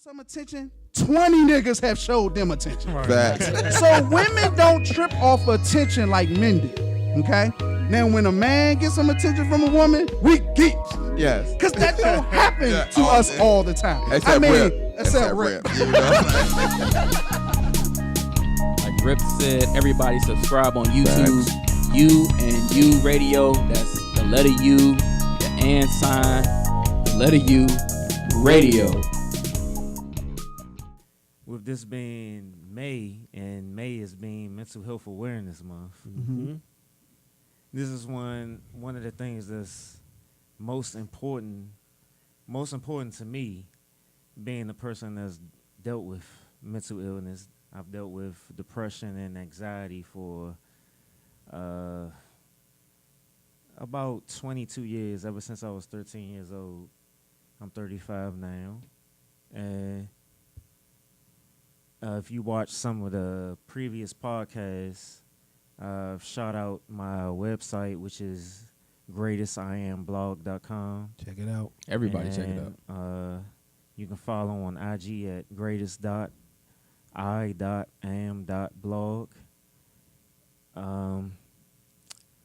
some attention, 20 niggas have showed them attention. Facts. So women don't trip off attention like men do, okay? Now, when a man gets some attention from a woman, we geeks. Yes. Because that don't happen to us all the time. Except Rip. Except Rip. You know? Like Rip said, everybody subscribe on YouTube. Facts. U and U Radio. That's the letter U, the and sign, the letter U, radio. With this being May, and May is being Mental Health Awareness Month, this is one of the things that's most important to me, being a person that's dealt with mental illness. I've dealt with depression and anxiety for about 22 years, ever since I was 13 years old. I'm 35 now. And if you watch some of the previous podcasts, I've shout out my website, which is greatestiamblog.com. Check it out. Everybody check it out. You can follow on IG at greatest.i.am.blog.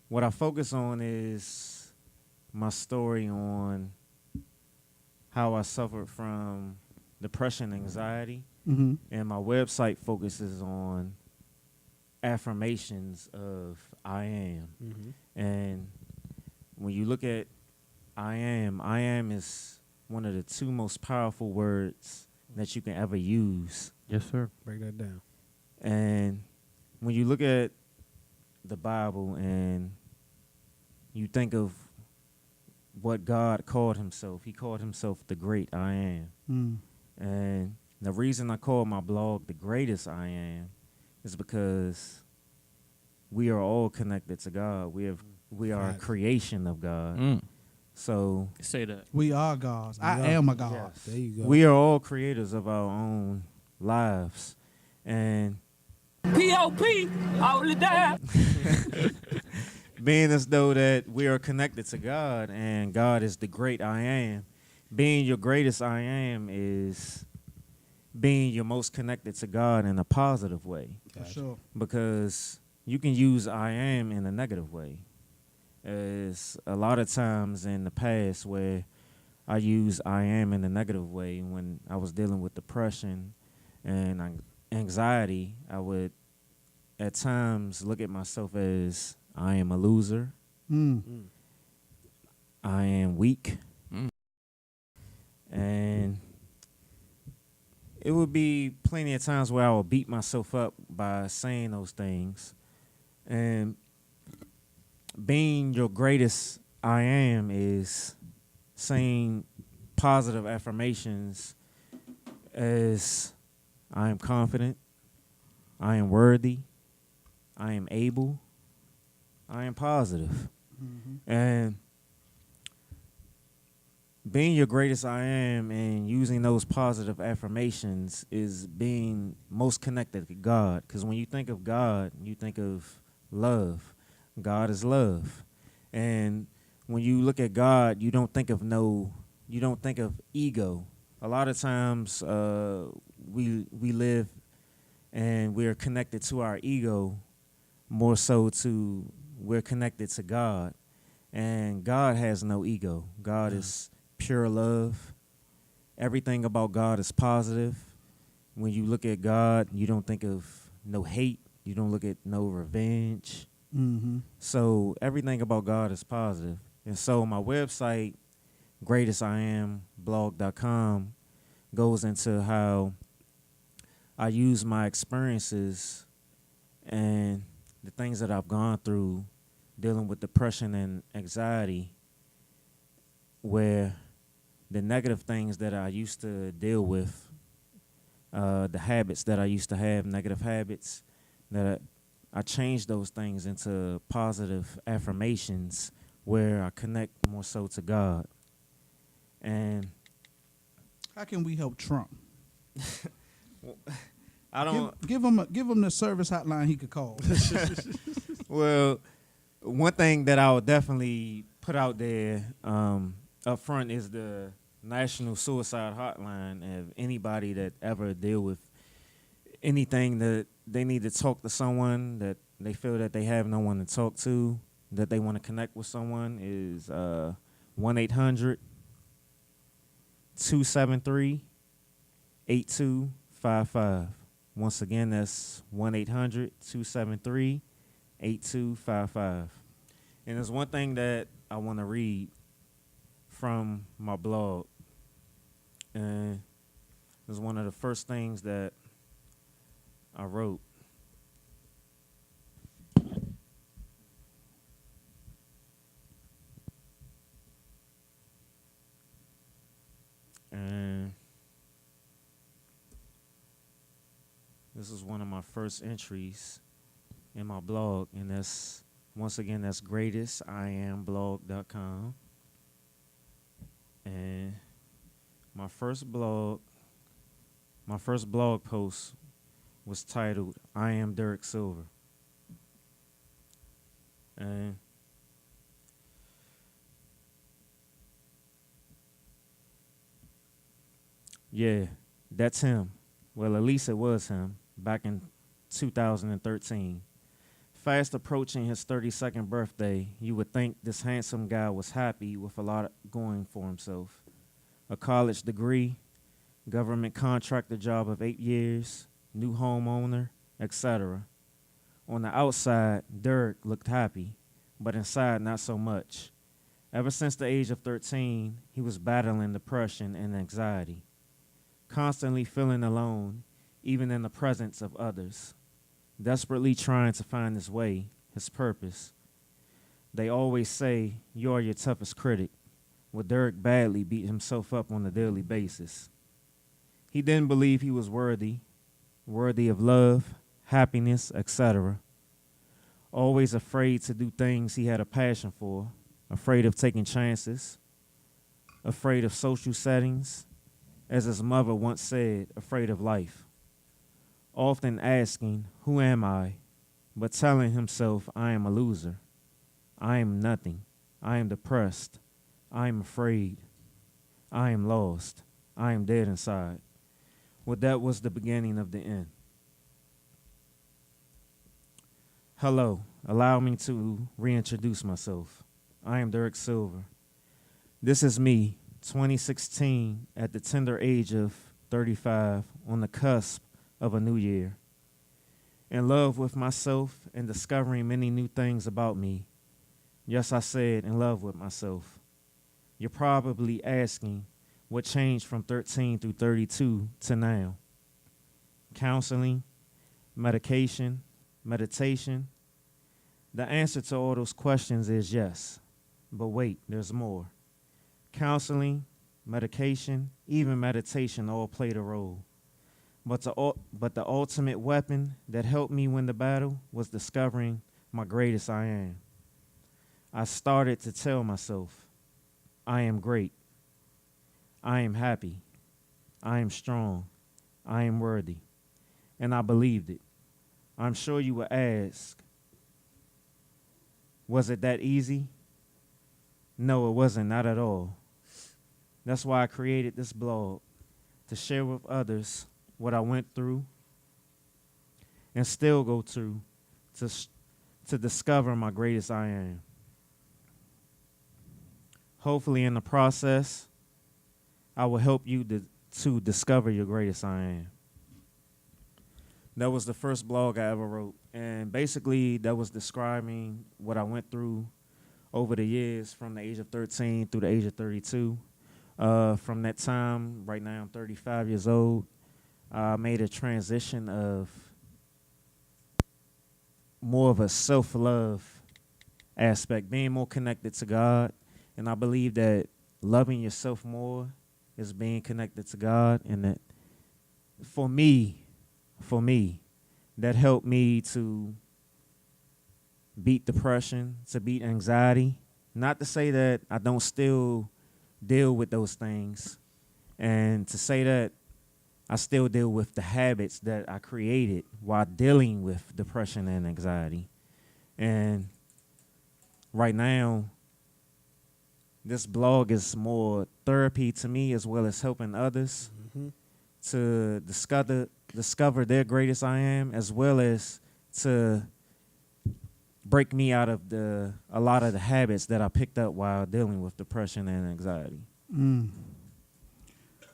What I focus on is my story on how I suffered from depression, anxiety, and my website focuses on affirmations of I am. And when you look at I am is one of the two most powerful words that you can ever use. Yes, sir. Break that down. And when you look at the Bible and you think of what God called himself, he called himself the great I am. And the reason I call my blog The Greatest I Am is because we are all connected to God. We are a creation of God. So say that. We are gods. I am a god. Yes. There you go. We are all creators of our own lives. And P.O.P. all the time. being as though that we are connected to God and God is the great I am, being your greatest I am is being your most connected to God in a positive way. For sure. Because you can use I am in a negative way. As a lot of times in the past where I use I am in a negative way, when I was dealing with depression and anxiety, I would at times look at myself as I am a loser. I am weak. And it would be plenty of times where I would beat myself up by saying those things. And being your greatest I am is saying positive affirmations as I am confident, I am worthy, I am able, I am positive. And being your greatest I am and using those positive affirmations is being most connected to God. Because when you think of God, you think of love. God is love. And when you look at God, you don't think of ego. A lot of times we live and we're connected to our ego more so to we're connected to God. And God has no ego. God is pure love. Everything about God is positive. When you look at God, you don't think of no hate. You don't look at no revenge. So everything about God is positive. And so my website, greatestiamblog.com, goes into how I use my experiences and the things that I've gone through dealing with depression and anxiety, where the negative things that I used to deal with, the habits that I used to have, negative habits, that I changed those things into positive affirmations where I connect more so to God. And how can we help Trump? I don't give him the service hotline he could call. Well, one thing that I would definitely put out there up front is the national suicide hotline. And anybody that ever deal with anything that they need to talk to someone that they feel that they have no one to talk to, that they want to connect with someone, is 1-800-273-8255. Once again, that's 1-800-273-8255. And there's one thing that I want to read from my blog. And it was one of the first things that I wrote. And this is one of my first entries in my blog, and that's, once again, that's greatestiamblog.com. And my first blog post was titled, I Am Derek Silver. And yeah, that's him. Well, at least it was him back in 2013. Fast approaching his 32nd birthday, you would think this handsome guy was happy with a lot going for himself. A college degree, government contractor job of 8 years, new homeowner, etc. On the outside, Derek looked happy, but inside not so much. Ever since the age of 13, he was battling depression and anxiety, constantly feeling alone, even in the presence of others, desperately trying to find his way, his purpose. They always say, you are your toughest critic. Well, Derek badly beat himself up on a daily basis. He didn't believe he was worthy of love, happiness, etc. Always afraid to do things he had a passion for, afraid of taking chances, afraid of social settings, as his mother once said, afraid of life. Often asking, who am I? But telling himself, I am a loser. I am nothing. I am depressed. I am afraid. I am lost. I am dead inside. Well, that was the beginning of the end. Hello, allow me to reintroduce myself. I am Derek Silver. This is me, 2016, at the tender age of 35, on the cusp of a new year. In love with myself and discovering many new things about me. Yes, I said in love with myself. You're probably asking what changed from 13 through 32 to now. Counseling, medication, meditation. The answer to all those questions is yes. But wait, there's more. Counseling, medication, even meditation all played a role. But the ultimate weapon that helped me win the battle was discovering my greatest I am. I started to tell myself, I am great. I am happy. I am strong. I am worthy. And I believed it. I'm sure you will ask, was it that easy? No, it wasn't, not at all. That's why I created this blog, to share with others what I went through and still go through to discover my greatest I am. Hopefully in the process, I will help you to discover your greatest I am. That was the first blog I ever wrote. And basically that was describing what I went through over the years from the age of 13 through the age of 32. From that time, right now I'm 35 years old, I made a transition of more of a self-love aspect, being more connected to God. And I believe that loving yourself more is being connected to God. And that for me, that helped me to beat depression, to beat anxiety. Not to say that I don't still deal with those things, and to say that I still deal with the habits that I created while dealing with depression and anxiety. And right now, this blog is more therapy to me as well as helping others to discover their greatest I am, as well as to break me out of a lot of the habits that I picked up while dealing with depression and anxiety.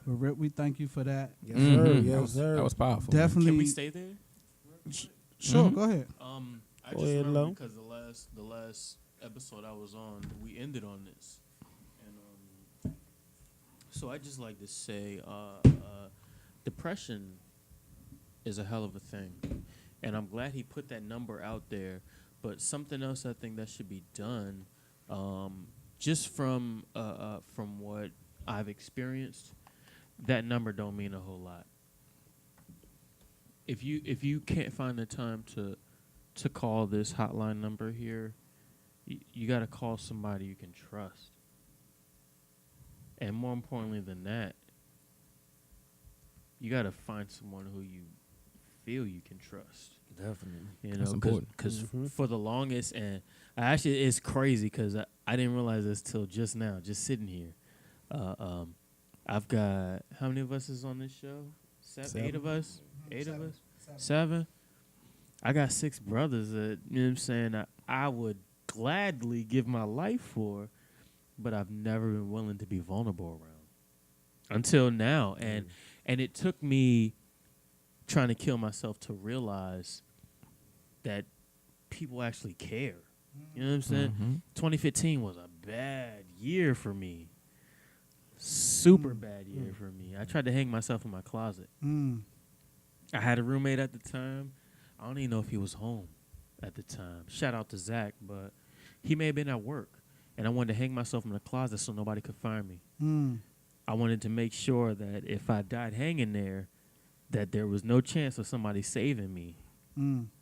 Well, Rip, we thank you for that. Yes, sir. Mhm. Yes, sir. That was powerful. Definitely. Can we stay there? Sure, Mhm. go ahead. I Go just ahead, remember Lo. because the last episode I was on, we ended on this, and so I just like to say, depression is a hell of a thing, and I'm glad he put that number out there. But something else I think that should be done, just from what I've experienced, that number don't mean a whole lot. If you can't find the time to call this hotline number here, you got to call somebody you can trust. And more importantly than that, you got to find someone who you feel you can trust. Definitely. You That's know, important. because for the longest, and it's crazy because I didn't realize this till just now, just sitting here. I've got, how many of us is on this show? Seven. 8 of us? 8 of us? 7? I got 6 brothers that, you know what I'm saying, I would gladly give my life for, but I've never been willing to be vulnerable around until now. And it took me trying to kill myself to realize that people actually care. You know what I'm saying? Mhm. 2015 was a bad year for me. Super bad year for me. I tried to hang myself in my closet. I had a roommate at the time. I don't even know if he was home at the time. Shout out to Zach, but he may have been at work. And I wanted to hang myself in the closet so nobody could find me. I wanted to make sure that if I died hanging there, that there was no chance of somebody saving me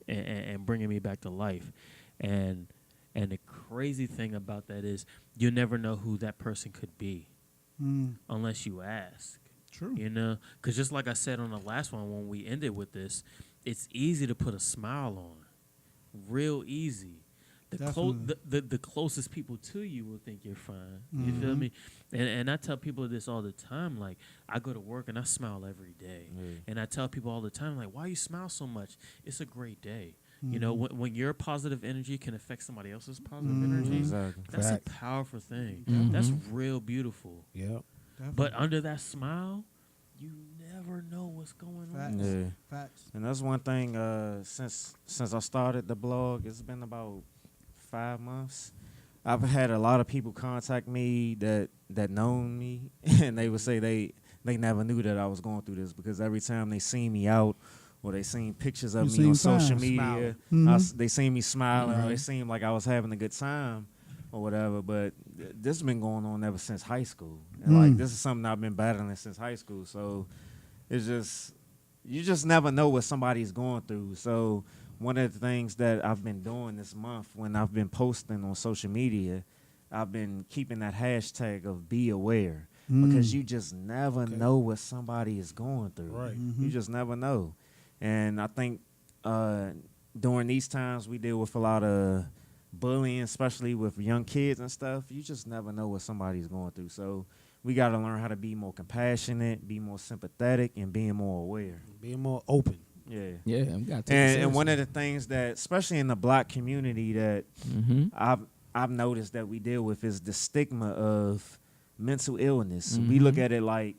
and bringing me back to life. And the crazy thing about that is you never know who that person could be unless you ask. True. You know, because just like I said on the last one when we ended with this, it's easy to put a smile on, real easy. The closest people to you will think you're fine. You feel me? And I tell people this all the time. Like, I go to work and I smile every day. And I tell people all the time, like, why you smile so much? It's a great day. You know, when your positive energy can affect somebody else's positive energy, Exactly. that's Fact. a powerful thing. Mhm. That's real beautiful. Yep. But under that smile, you never know what's going Facts. on. Yeah. Facts. And that's one thing, since I started the blog, it's been about 5 months. I've had a lot of people contact me that known me, and they would say they never knew that I was going through this, because every time they seen me out or they seen pictures of You me on seem social fine. media, they seen me smiling, or they seemed like I was having a good time or whatever. But this has been going on ever since high school. And like, this is something I've been battling since high school. So it's just, you just never know what somebody's going through. So one of the things that I've been doing this month when I've been posting on social media, I've been keeping that hashtag of be aware, because you just never know what somebody is going through. Right. You just never know. And I think during these times we deal with a lot of bullying, especially with young kids and stuff. You just never know what somebody's going through. So we got to learn how to be more compassionate, be more sympathetic, and being more aware. Being more open. Yeah. Yeah, we gotta take it And one seriously. of the things that, especially in the Black community, that I've noticed that we deal with is the stigma of mental illness. We look at it like,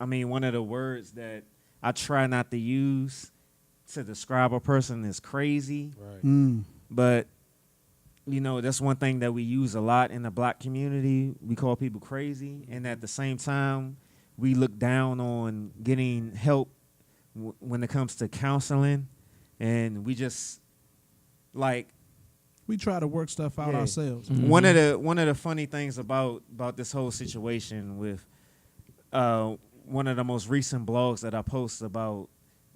I mean, one of the words that I try not to use to describe a person is crazy. Right. But, you know, that's one thing that we use a lot in the Black community. We call people crazy. And at the same time, we look down on getting help when it comes to counseling. And we just, like, We try to work stuff out Yeah. ourselves. one of the funny things about this whole situation with one of the most recent blogs that I posted about,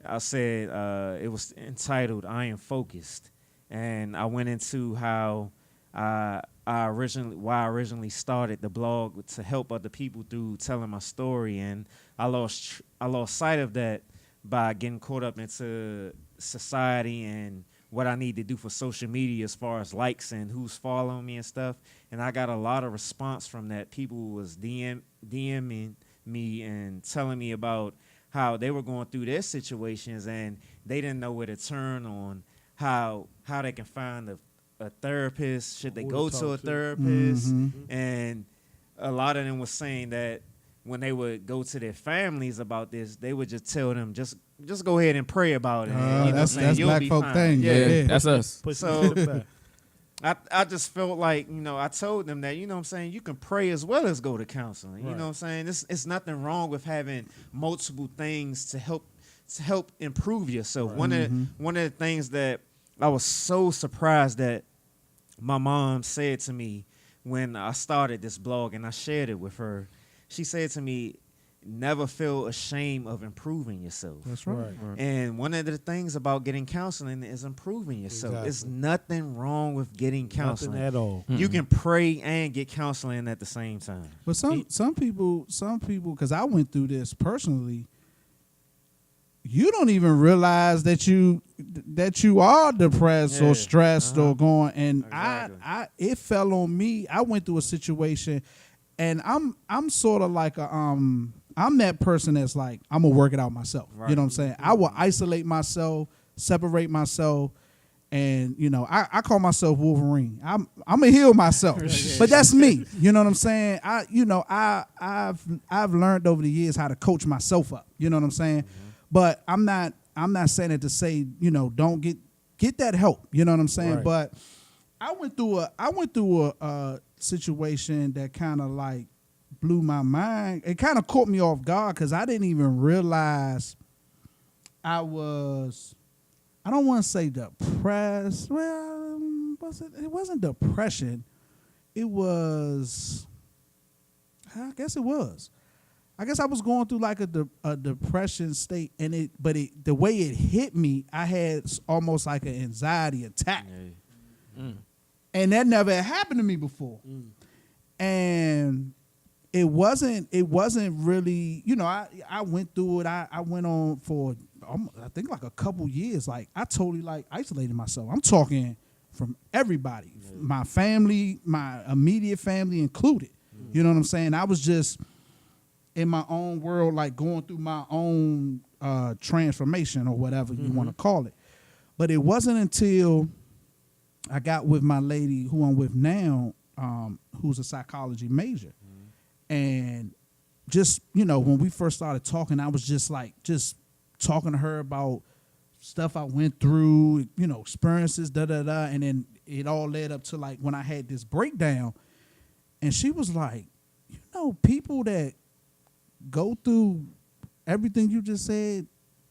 I said it was entitled "I Am Focused," and I went into how why I originally started the blog to help other people through telling my story, and I lost sight of that by getting caught up into society and what I need to do for social media as far as likes and who's following me and stuff. And I got a lot of response from that. People was DMing me and telling me about how they were going through their situations and they didn't know where to turn on how they can find a therapist. Should they go to a therapist? And a lot of them was saying that when they would go to their families about this, they would just tell them, just go ahead and pray about it. And, That's black folk thing. Yeah, that's us. So I just felt like, I told them that, what I'm saying, you can pray as well as go to counseling. You know what I'm saying? It's nothing wrong with having multiple things to help improve yourself. One of the things that I was so surprised that my mom said to me when I started this blog and I shared it with her, she said to me, never feel ashamed of improving yourself. That's right. And one of the things about getting counseling is improving yourself. Exactly. It's nothing wrong with getting counseling. Nothing at all. You can pray and get counseling at the same time. But some people, because I went through this personally, you don't even realize that you are depressed or stressed or going. And exactly. It fell on me. I went through a situation, and I'm sort of like I'm that person that's like, I'm gonna work it out myself. Right. You know what I'm saying? I will isolate myself, separate myself, and I call myself Wolverine. I'm gonna heal myself, but that's me. You know what I'm saying? I've learned over the years how to coach myself up. You know what I'm saying? Mm-hmm. But I'm not saying it to say, don't get that help. You know what I'm saying? Right. But I went through a situation that kind of like blew my mind. It kind of caught me off guard because I didn't even realize I don't want to say depressed. Well, it wasn't depression. It was, I guess it was. I guess I was going through like a depression state, and the way it hit me, I had almost like an anxiety attack, and that never had happened to me before. And it wasn't really, I went through it. I went on for I think like a couple years. Like I totally like isolated myself. I'm talking from everybody, my family, my immediate family included. You know what I'm saying? I was just in my own world, like going through my own transformation or whatever you want to call it. But it wasn't until I got with my lady who I'm with now, who's a psychology major. And just, when we first started talking, I was just talking to her about stuff I went through, experiences, and then it all led up to like when I had this breakdown. And she was like, people that go through everything you just said,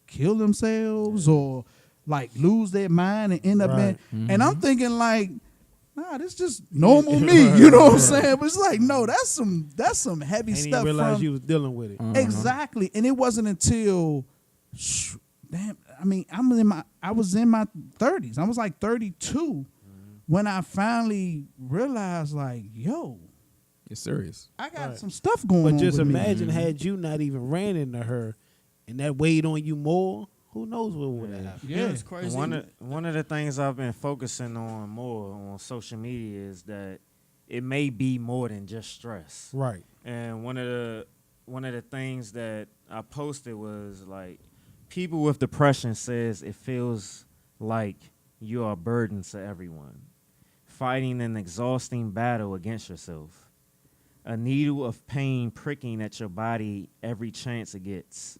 kill themselves or like lose their mind and end up in. And I'm thinking like, nah, this just normal me. You know what I'm saying? But it's like, no, that's some heavy stuff. Didn't realize you was dealing with it. Exactly. And it wasn't until, I was in my 30s. I was like 32 when I finally realized like, yo, it's serious. I got some stuff going on. But just with imagine me. had you not even ran into her and that weighed on you more, who knows what would have happened. Yeah, it's crazy. One of the things I've been focusing on more on social media is that it may be more than just stress. Right. And one of the things that I posted was like, people with depression says it feels like you are a burden to everyone, fighting an exhausting battle against yourself. A needle of pain pricking at your body every chance it gets.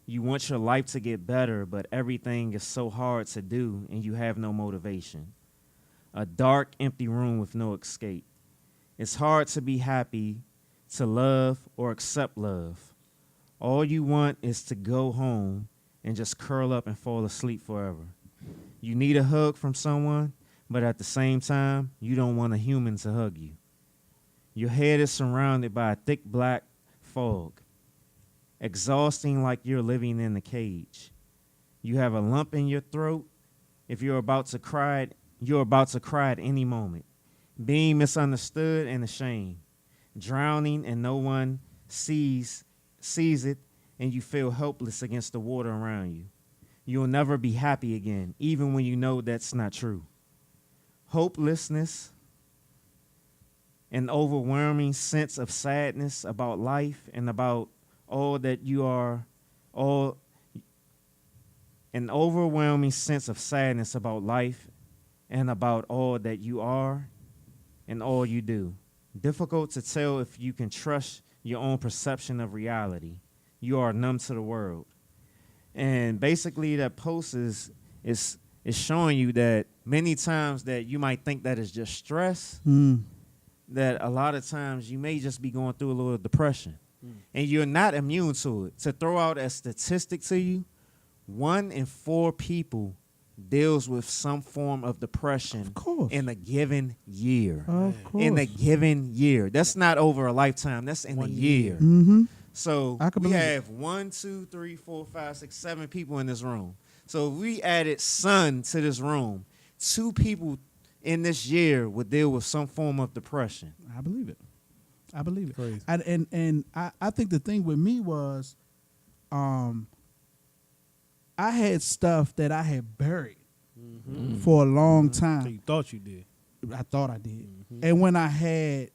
You want your life to get better, but everything is so hard to do and you have no motivation. A dark, empty room with no escape. It's hard to be happy, to love, or accept love. All you want is to go home and just curl up and fall asleep forever. You need a hug from someone, but at the same time, you don't want a human to hug you. Your head is surrounded by a thick black fog, exhausting like you're living in a cage. You have a lump in your throat. If you're about to cry, you're about to cry at any moment. Being misunderstood and ashamed. Drowning and no one sees it, and you feel helpless against the water around you. you'll never be happy again, even when you know that's not true. Hopelessness, an overwhelming sense of sadness about life and about all that you are, an overwhelming sense of sadness about life and about all that you are and all you do. Difficult to tell if you can trust your own perception of reality. You are numb to the world. And basically that post is showing you that many times that you might think that is just stress, that a lot of times you may just be going through a little depression. And you're not immune to it. To throw out a statistic to you, 1 in 4 people deals with some form of depression Of course. in a given year. Of course. In a given year. That's not over a lifetime. That's in a year. Mm-hmm. So I can we believe it. have 1, 2, 3, 4, 5, 6, 7 people in this room. So if we added son to this room, 2 people in this year would deal with some form of depression. I believe it. I believe it. Crazy. I think the thing with me was, I had stuff that I had buried for a long So time. you thought you did. I thought I did. And when I had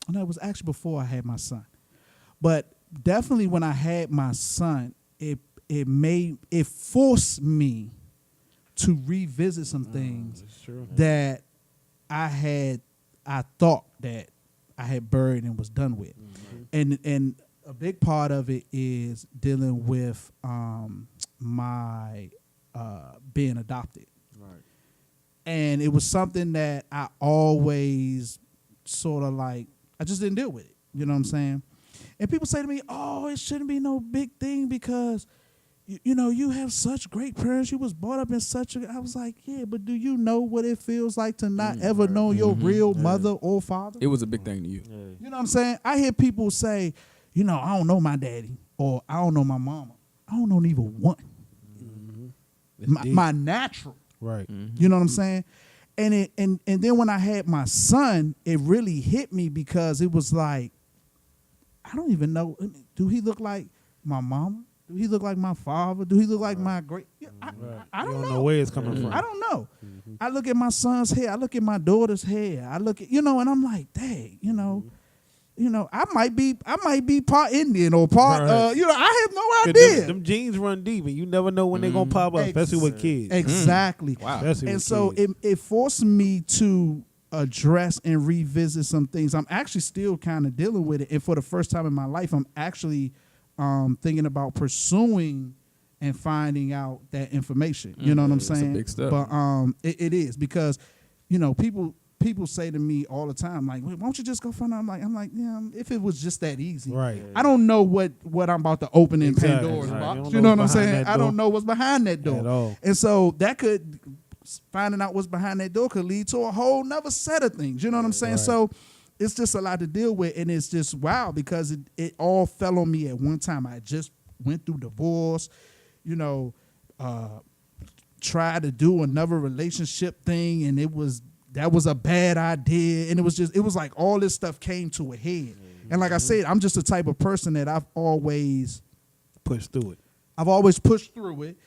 no, it was actually before I had my son. But definitely when I had my son, it forced me to revisit some things That's true. that I thought that I had buried and was done with. And a big part of it is dealing with my being adopted. Right. And it was something that I always sort of like, I just didn't deal with it. You know what I'm saying? And people say to me, oh, it shouldn't be no big thing because, you know, you have such great parents. You was brought up in such a, I was like, yeah, but do you know what it feels like to not ever know your real mother or father? It was a big thing to you. You know what I'm saying? I hear people say, you know, I don't know my daddy or I don't know my mama. I don't know neither one. It's deep. My natural. Right. You know what I'm saying? And then when I had my son, it really hit me because it was like, I don't even know. Do he look like my mama? Do he look like my father? Do he look like my great? I You don't don't know. where it's coming from. I don't know. I look at my son's hair. I look at my daughter's hair. I look at, you know, and I'm like, dang, you know, I might be part Indian or part, Right. you know, I have no 'Cause idea. Them genes run deep, and you never know when they're gonna pop up, especially with kids. Exactly. Wow. Especially And with so kids. it forced me to address and revisit some things. I'm actually still kind of dealing with it. And for the first time in my life, I'm actually thinking about pursuing and finding out that information. You know what I'm That's a saying? big step. But it is because, you know, people say to me all the time, like, why don't you just go find out? I'm like, yeah, if it was just that easy. Right. I don't know what I'm about to open in Exactly. Pandora's Right. box. You don't You know know what I'm what's behind saying? that I door. don't know what's behind that door. At all. And so that could, finding out what's behind that door could lead to a whole nother set of things. You know what I'm saying? Right. So it's just a lot to deal with. And it's just wow, because it all fell on me at one time. I just went through divorce, you know, tried to do another relationship thing, and that was a bad idea. And it was like all this stuff came to a head. And like I said, I'm just the type of person that I've always Push through it. pushed through it,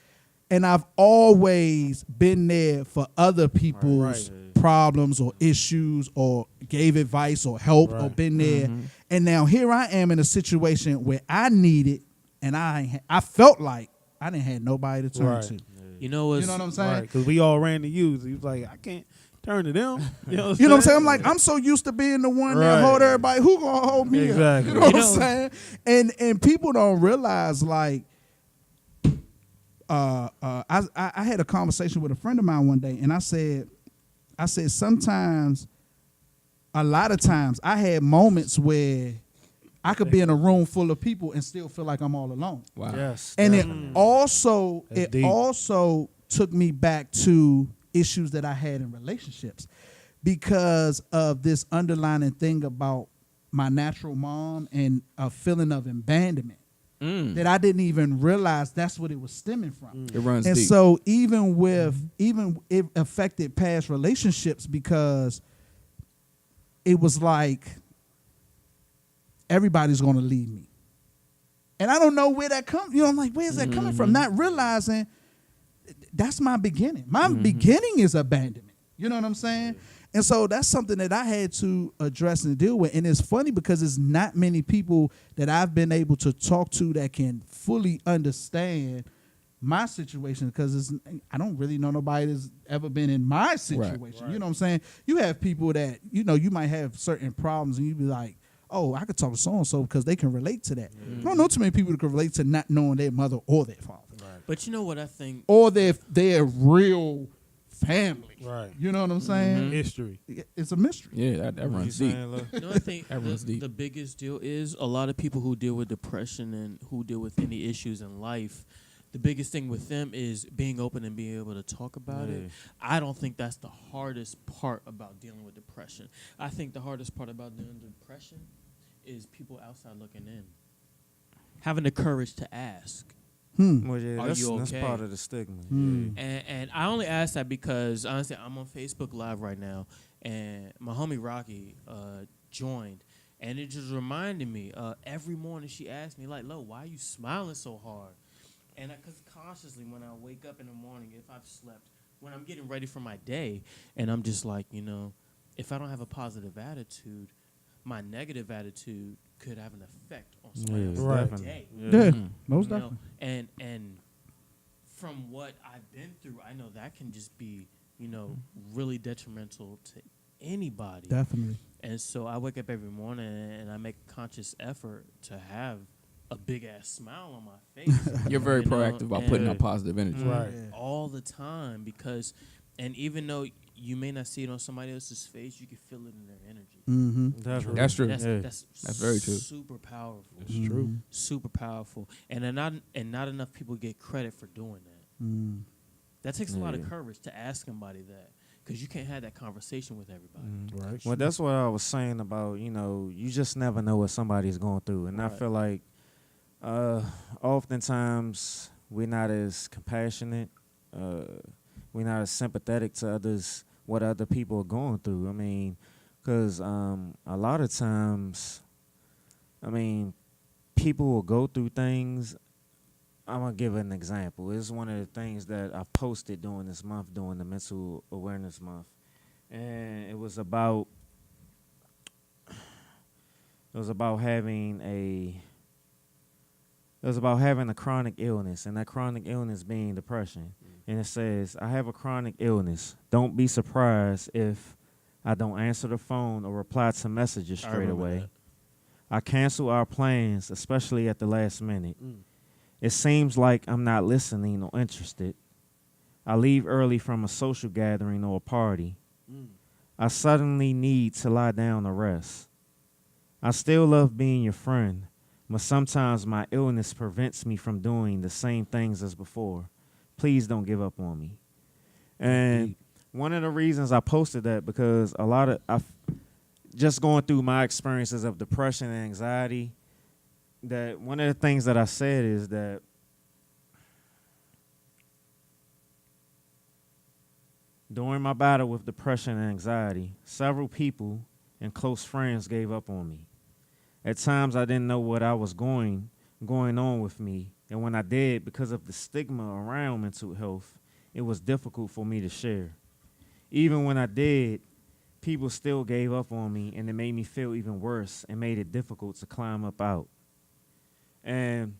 and I've always been there for other people's problems or issues, or gave advice or help, or Right. been there. And now here I am in a situation where I need it, and I felt like I didn't have nobody to turn Right. to. You know what's You know what I'm saying? Right. Because we all ran to you. So he was like, I can't turn to them. You know You know what I'm saying? I'm like, I'm so used to being the one that Right. hold everybody. Who gonna hold me Exactly. up? You know what You I'm know- saying? And people don't realize, like, I had a conversation with a friend of mine one day, and I said sometimes, a lot of times, I had moments where I could be in a room full of people and still feel like I'm all alone. Wow. Yes. And definitely. That's it deep. also took me back to issues that I had in relationships because of this underlying thing about my natural mom and a feeling of abandonment that I didn't even realize that's what it was stemming from. It runs And deep. so even it affected past relationships because it was like everybody's going to leave me. And I don't know where that comes. You know, I'm like, where's that coming from? Not realizing that's my beginning. My beginning is abandonment. You know what I'm saying? And so that's something that I had to address and deal with. And it's funny because it's not many people that I've been able to talk to that can fully understand my situation, because I don't really know nobody that's ever been in my situation. You know what I'm saying? You have people that, you know, you might have certain problems and you be like, oh, I could talk to so-and-so because they can relate to that. I don't know too many people that can relate to not knowing their mother or their father. But you know what I think? Or their real family. Right. You know what I'm saying? History. It's a mystery. Yeah, that runs deep. You know, I think Everyone's deep. the biggest deal is a lot of people who deal with depression and who deal with any issues in life. The biggest thing with them is being open and being able to talk about it. I don't think that's the hardest part about dealing with depression. I think the hardest part about dealing with depression is people outside looking in. Having the courage to ask. Well, yeah, Are that's, you that's okay? part of the stigma. And I only ask that because, honestly, I'm on Facebook Live right now, and my homie Rocky joined. And it just reminded me, every morning she asked me, like, Lo, why are you smiling so hard? And because consciously when I wake up in the morning, if I've slept, when I'm getting ready for my day, and I'm just like, you know, if I don't have a positive attitude, my negative attitude could have an effect on somebody else's day. Yeah, most You know, definitely. and from what I've been through, I know that can just be, you know, really detrimental to anybody. Definitely. And so I wake up every morning and I make a conscious effort to have a big ass smile on my face. You're very you know, proactive about putting out positive energy. Right. all the time, because, and even though you may not see it on somebody else's face, you can feel it in their energy. Mm-hmm. That's true. That's very true. Super powerful. It's true. Super powerful, and not enough people get credit for doing that. That takes a lot of courage to ask somebody that, because you can't have that conversation with everybody. Right. Well, that's what I was saying about, you know, you just never know what somebody's going through. And I feel like oftentimes we're not as compassionate. We're not as sympathetic to others, what other people are going through. I mean, because a lot of times, I mean, people will go through things. I'm going to give an example. It's one of the things that I posted during this month, during the Mental Awareness Month. And it was about having a chronic illness, and that chronic illness being depression. And it says, I have a chronic illness. Don't be surprised if I don't answer the phone or reply to messages straight away. I cancel our plans, especially at the last minute. It seems like I'm not listening or interested. I leave early from a social gathering or a party. I suddenly need to lie down to rest. I still love being your friend, but sometimes my illness prevents me from doing the same things as before. Please don't give up on me. And one of the reasons I posted that, because just going through my experiences of depression and anxiety, that one of the things that I said is that during my battle with depression and anxiety, several people and close friends gave up on me. At times I didn't know what I was going on with me, and when I did, because of the stigma around mental health, it was difficult for me to share. Even when I did, people still gave up on me, and it made me feel even worse and made it difficult to climb up out. And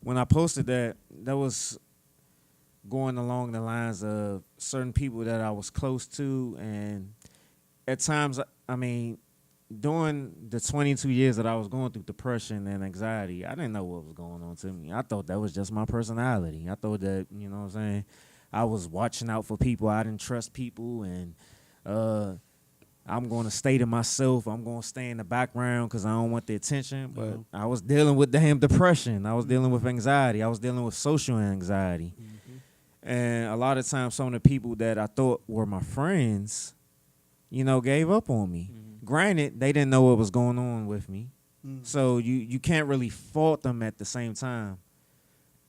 when I posted that, that was going along the lines of certain people that I was close to. And at times, I mean, during the 22 years that I was going through depression and anxiety, I didn't know what was going on to me. I thought that was just my personality. I thought that, you know what I'm saying, I was watching out for people. I didn't trust people, and I'm going to stay to myself. I'm going to stay in the background because I don't want the attention. But I was dealing with damn depression. I was dealing with anxiety. I was dealing with social anxiety. And a lot of times, some of the people that I thought were my friends, you know, gave up on me. Granted, they didn't know what was going on with me. So you can't really fault them at the same time.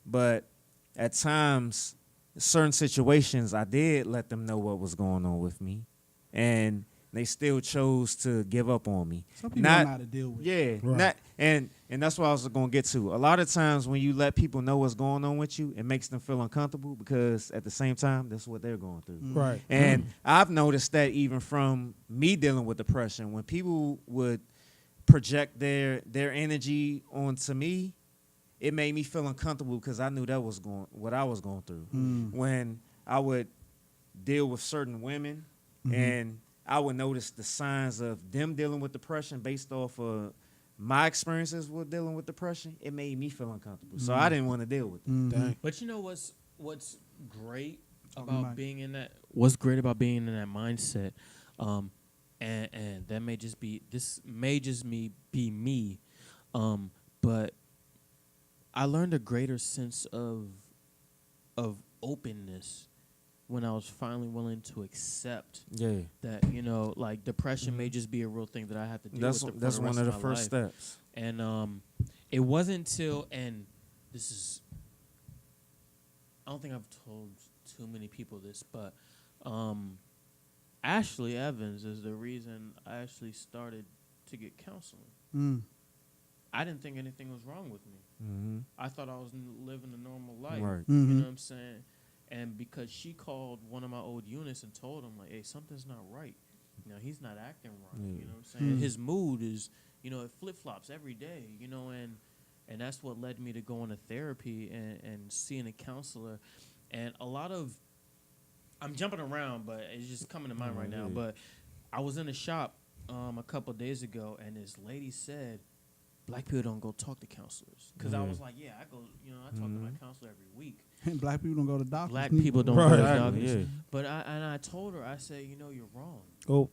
But at times, certain situations, I did let them know what was going on with me. And they still chose to give up on me. Some people don't know how to deal with it. Yeah. Right. And that's what I was going to get to. A lot of times when you let people know what's going on with you, it makes them feel uncomfortable because at the same time, that's what they're going through. Right. And I've noticed that even from me dealing with depression, when people would project their energy onto me, it made me feel uncomfortable because I knew that was what I was going through. When I would deal with certain women and I would notice the signs of them dealing with depression based off of my experiences with dealing with depression, it made me feel uncomfortable. So I didn't want to deal with it. Dang. But you know what's great Talking about about- being in that? What's great about being in that mindset? And that may just be me, but I learned a greater sense of openness when I was finally willing to accept Yeah. that, you know, like depression may just be a real thing that I have to deal That's with. For that's the one rest of the my first life. steps. And it wasn't until, and this is, I don't think I've told too many people this, but Ashley Evans is the reason I actually started to get counseling. Mm. I didn't think anything was wrong with me. Mm-hmm. I thought I was living a normal life. Right. You Mhm. know what I'm saying? And because she called one of my old units and told him, like, hey, something's not right. You know, he's not acting right. Yeah. You know what I'm saying? Mm. His mood is, you know, it flip-flops every day, you know, and that's what led me to going to therapy and seeing a counselor. And a lot of, I'm jumping around, but it's just coming to mind right now. Yeah. But I was in a shop a couple of days ago, and this lady said, black people don't go talk to counselors. Because I was like, yeah, I go, you know, I talk to my counselor every week. Black people don't go to doctors. Black neither. people don't Right. go to Exactly, doctors. yeah. But I told her, I said, you know, you're wrong. Oh,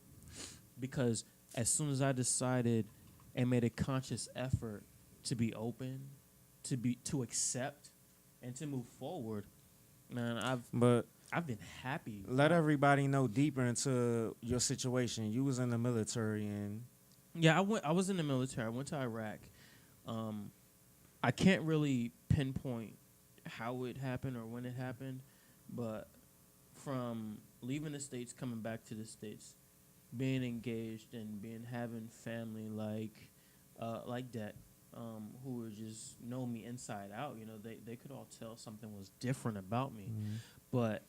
Because as soon as I decided and made a conscious effort to be open, to accept, and to move forward, man, But I've been happy. let everybody know deeper into your situation. You was in the military and Yeah, I was in the military. I went to Iraq. I can't really pinpoint how it happened or when it happened, but from leaving the States, coming back to the States, being engaged and having family like that, who were just know me inside out. You know, they could all tell something was different about me, but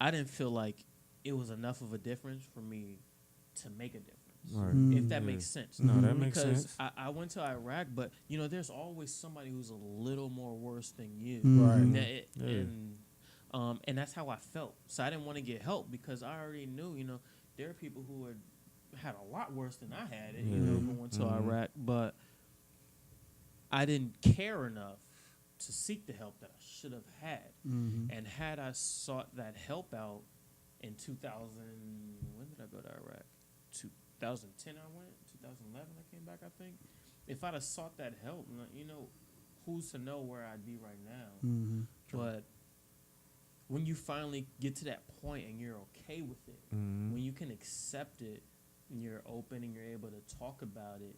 I didn't feel like it was enough of a difference for me to make a difference. right. Mm. If that Yeah. makes sense. No, that makes because sense. I went to Iraq, but you know, there's always somebody who's a little more worse than you. Mhm. Right. And that's how I felt. So I didn't want to get help because I already knew, you know, there are people who had a lot worse than I had it, you know, going to Iraq. But I didn't care enough to seek the help that I should have had. Mhm. And had I sought that help out in 2000, when did I go to Iraq? 2010 I went, 2011 I came back, I think. If I'd have sought that help, you know, who's to know where I'd be right now? Mhm. But when you finally get to that point and you're okay with it, when you can accept it and you're open and you're able to talk about it,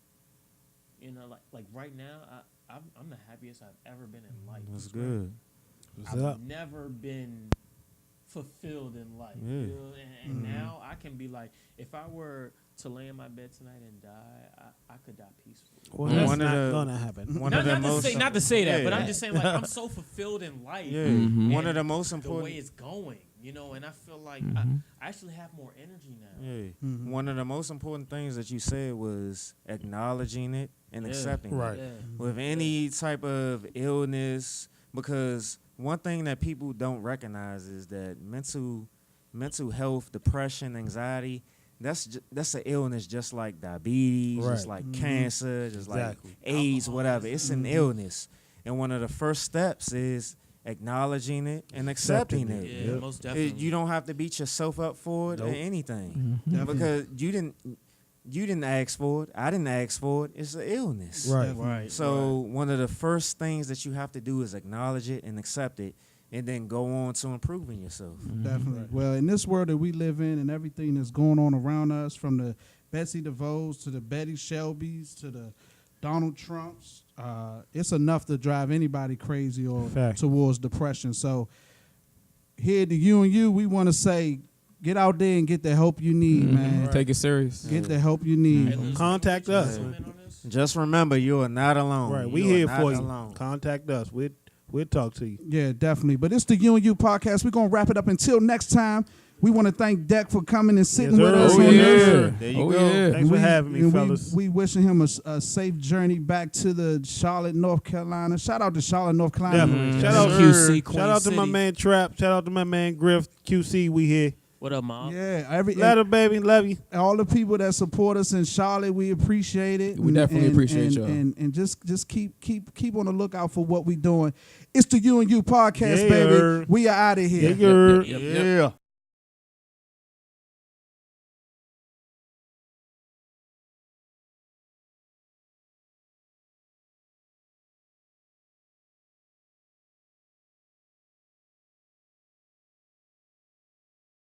you know, like right now, I'm the happiest I've ever been in life. That's good. what's I've up? never been fulfilled in life. Yeah. You know? And now I can be like, if I were to lay in my bed tonight and die, I could die peacefully. Well, Yeah. that's One of not the- gonna happen. One Not, of the not, to most say, not to say that, but Yeah. I'm just saying, like, I'm so fulfilled in life. Yeah. Mhm. One of and the most the important way it's going, you know, and I feel like Mhm. I actually have more energy now. Yeah. Mhm. One of the most important things that you said was acknowledging it and Yeah. accepting it. Right. Yeah. With any type of illness, because one thing that people don't recognize is that mental health, depression, anxiety, that's an illness just like diabetes, just Right. like cancer, just Exactly. like AIDS, whatever. It's an illness. And one of the first steps is acknowledging it and accepting Accepting it. Yeah, Yep. most definitely. You don't have to beat yourself up for it or Nope. anything. Definitely. Because you didn't ask for it. I didn't ask for it. It's an illness. Right. right. So one of the first things that you have to do is acknowledge it and accept it, and then go on to improving yourself. Definitely. Well, in this world that we live in and everything that's going on around us, from the Betsy DeVos to the Betty Shelbys to the Donald Trumps, it's enough to drive anybody crazy or Fact. towards depression. So here at the U and U, we want to say, get out there and get the help you need, man. Take it serious. Get the help you need. Hey, Liz, Contact can we us, zoom man. in on this? Just remember, you are not alone. Right, we You are here not for you. alone. Contact us. We'll talk to you. Yeah, definitely. But it's the You and You podcast. We're gonna wrap it up until next time. We want to thank Deck for coming and sitting Yes, with sir. us Oh, on yeah. this. There you Oh, go. yeah. Thanks for having me, and fellas. We wishing him a safe journey back to the Charlotte, North Carolina. Shout out to Charlotte, North Carolina. Definitely. Mm. Shout out QC, to shout out to my Queen man Trap. Shout out to my man Griff. QC, we here. What up, Mom? Yeah, Later, baby. Love you. all the people that support us in Charlotte, we appreciate it. We definitely appreciate y'all. And just keep on the lookout for what we doing. It's the You and You podcast, Yeah. baby. We are out of here. Yeah. Yep. Yeah.